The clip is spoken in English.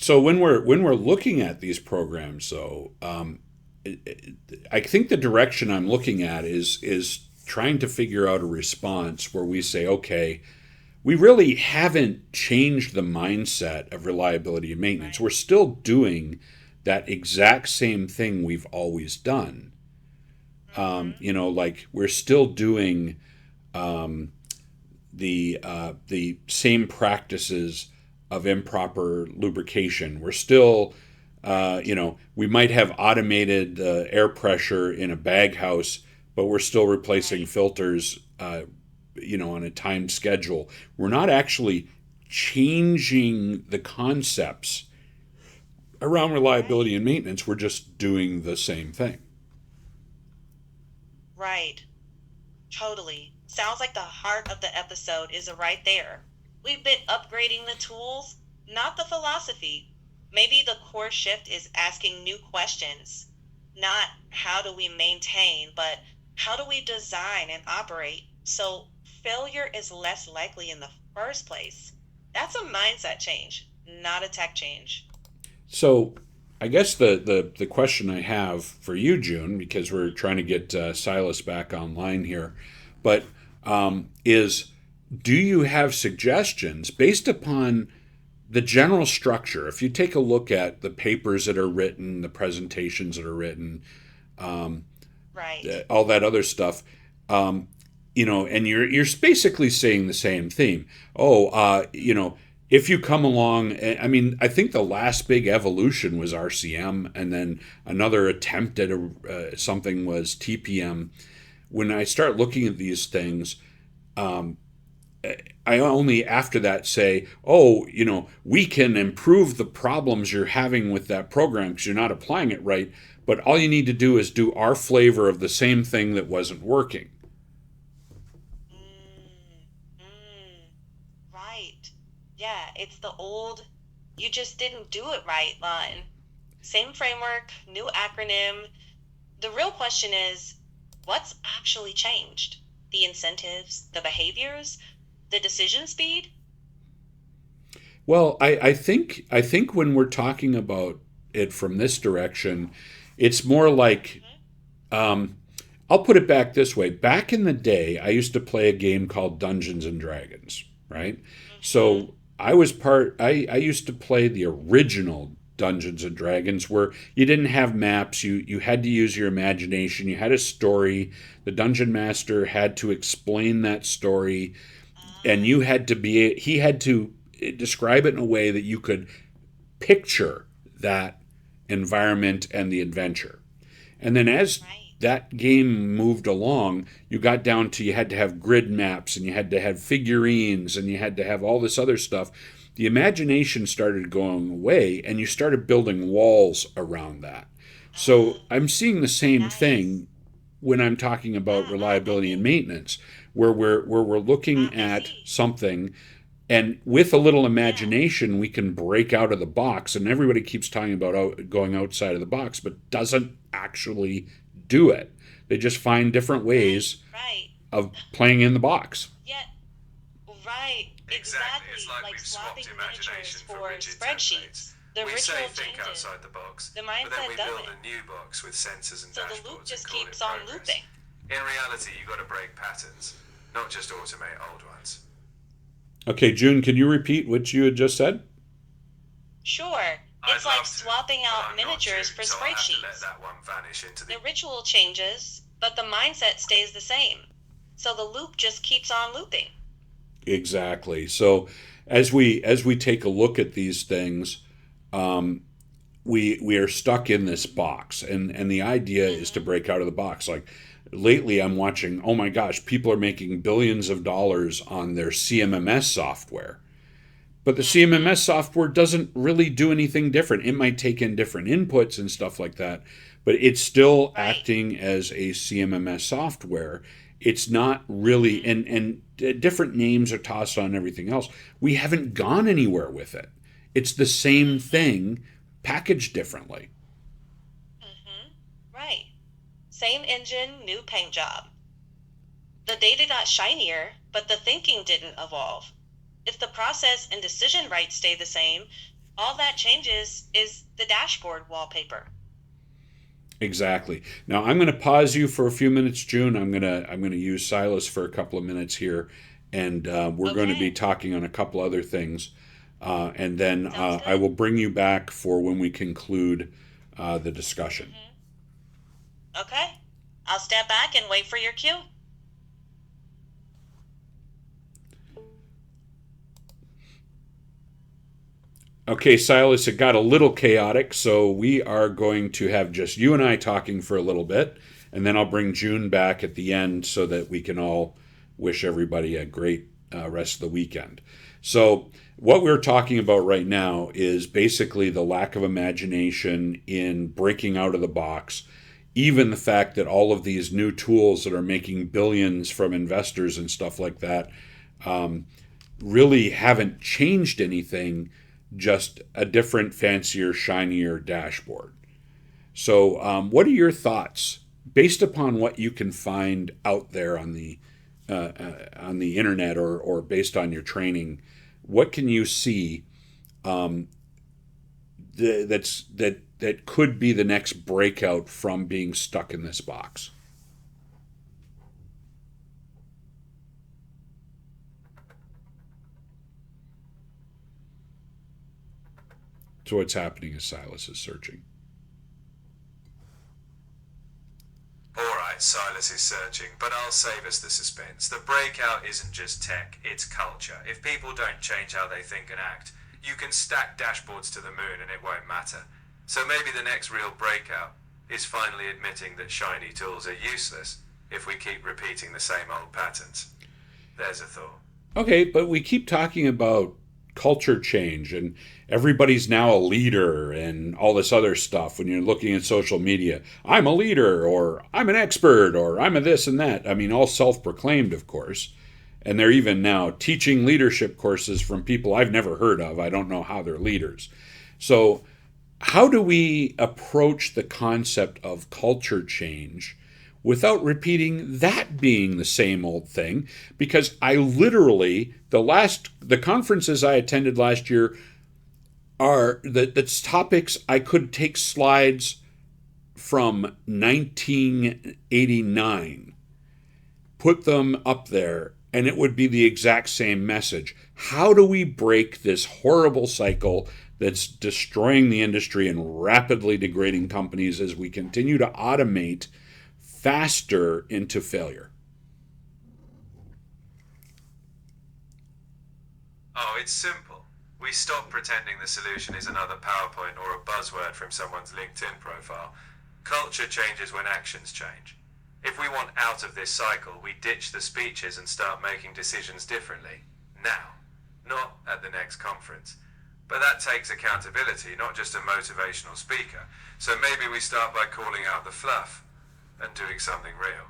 So when we're looking at these programs, though, I think the direction I'm looking at is trying to figure out a response where we say, okay, we really haven't changed the mindset of reliability and maintenance. Right. We're still doing that exact same thing we've always done. Mm-hmm. Like we're still doing the same practices of improper lubrication. We're still, Right. we might have automated air pressure in a bag house, but we're still replacing Right. filters, on a timed schedule. We're not actually changing the concepts around Right. reliability and maintenance. We're just doing the same thing. Right. Totally. Sounds like the heart of the episode is right there. We've been upgrading the tools, not the philosophy. Maybe the core shift is asking new questions. Not how do we maintain, but how do we design and operate so failure is less likely in the first place? That's a mindset change, not a tech change. So, I guess the question I have for you, June, because we're trying to get Silas back online here, but is do you have suggestions based upon the general structure? If you take a look at the papers that are written, the presentations that are written, Right. all that other stuff, and you're basically saying the same theme. Oh, if you come along, I mean, I think the last big evolution was RCM, and then another attempt at something was TPM. When I start looking at these things, I only after that say, oh, we can improve the problems you're having with that program because you're not applying it right. But all you need to do is do our flavor of the same thing that wasn't working. Mm, mm. Right. Yeah, it's the old, you just didn't do it right line. Same framework, new acronym. The real question is what's actually changed? The incentives, the behaviors, the decision speed? Well, I think when we're talking about it from this direction, it's more like Hmm. I'll put it back this way. Back in the day, I used to play a game called Dungeons and Dragons, right? Hmm. So I used to play the original Dungeons and Dragons where you didn't have maps, you had to use your imagination, you had a story, the dungeon master had to explain that story, and Ah, he had to describe it in a way that you could picture that environment and the adventure. And then as right. that game moved along, you got down to you had to have grid maps and you had to have figurines and you had to have all this other stuff. The imagination started going away and you started building walls around that. So Ah, I'm seeing the same nice. thing when I'm talking about I reliability and think maintenance, where we're looking I at see. something, and with a little Yeah. imagination we can break out of the box. And everybody keeps talking about going outside of the box, but doesn't actually do it. They just find different Right. ways Right. of playing in the box. Yeah. Right. Exactly. It's Exactly. like Like we've swapped swapping imagination miniatures for for rigid templates. spreadsheets. The We say ritual think changes. outside the box, The but then mindset we build doesn't. a new box with sensors and So the loop dashboards and just call it keeps on progress. looping. In reality, you've got to break patterns, not just automate old ones. Okay, June, can you repeat what you had just said? Sure, I'd it's like love to, swapping but out I'm not miniatures June, for so I'll have to let spreadsheets. that one vanish into the. The ritual changes, but the mindset stays the same. So the loop just keeps on looping. Exactly. So as we take a look at these things, we are stuck in this box, and the idea is to Hmm. break out of the box. Like lately I'm watching, oh my gosh, people are making billions of dollars on their CMMS software. But the Hmm. CMMS software doesn't really do anything different. It might take in different inputs and stuff like that, but it's still Right. acting as a CMMS software. It's not really, Hmm. and different names are tossed on everything else. We haven't gone anywhere with it. It's the same Hmm. thing packaged differently. Hmm. Right. Same engine, new paint job. The data got shinier, but the thinking didn't evolve. If the process and decision rights stay the same, All that changes is the dashboard wallpaper. Exactly. Now I'm going to pause you for a few minutes, June. I'm going to use Silas for a couple of minutes here, and we're going to be Okay, talking on a couple other things, and then sounds I good. will bring you back for when we conclude the discussion. Hmm. Okay, I'll step back and wait for your cue. Okay, Silas, it got a little chaotic, so we are going to have just you and I talking for a little bit, and then I'll bring June back at the end so that we can all wish everybody a great rest of the weekend. So, what we're talking about right now is basically the lack of imagination in breaking out of the box, even the fact that all of these new tools that are making billions from investors and stuff like that really haven't changed anything, just a different, fancier, shinier dashboard. So, what are your thoughts based upon what you can find out there on the internet or based on your training? What can you see that could be the next breakout from being stuck in this box? So, what's happening is Silas is searching. Alright, Silas is searching, but I'll save us the suspense. The breakout isn't just tech, it's culture. If people don't change how they think and act, you can stack dashboards to the moon and it won't matter. So maybe the next real breakout is finally admitting that shiny tools are useless if we keep repeating the same old patterns. There's a thought. Okay, but we keep talking about culture change and everybody's now a leader and all this other stuff when you're looking at social media. I'm a leader or I'm an expert or I'm a this and that. I mean, all self proclaimed, of course. And they're even now teaching leadership courses from people I've never heard of. I don't know how they're leaders. So, how do we approach the concept of culture change without repeating that being the same old thing? Because I literally the conferences I attended last year are the topics I could take slides from 1989, put them up there, and it would be the exact same message. How do we break this horrible cycle that's destroying the industry and rapidly degrading companies as we continue to automate faster into failure? Oh, it's simple. We stop pretending the solution is another PowerPoint or a buzzword from someone's LinkedIn profile. Culture changes when actions change. If we want out of this cycle, we ditch the speeches and start making decisions differently. Now. Not at the next conference. But that takes accountability, not just a motivational speaker. So maybe we start by calling out the fluff and doing something real.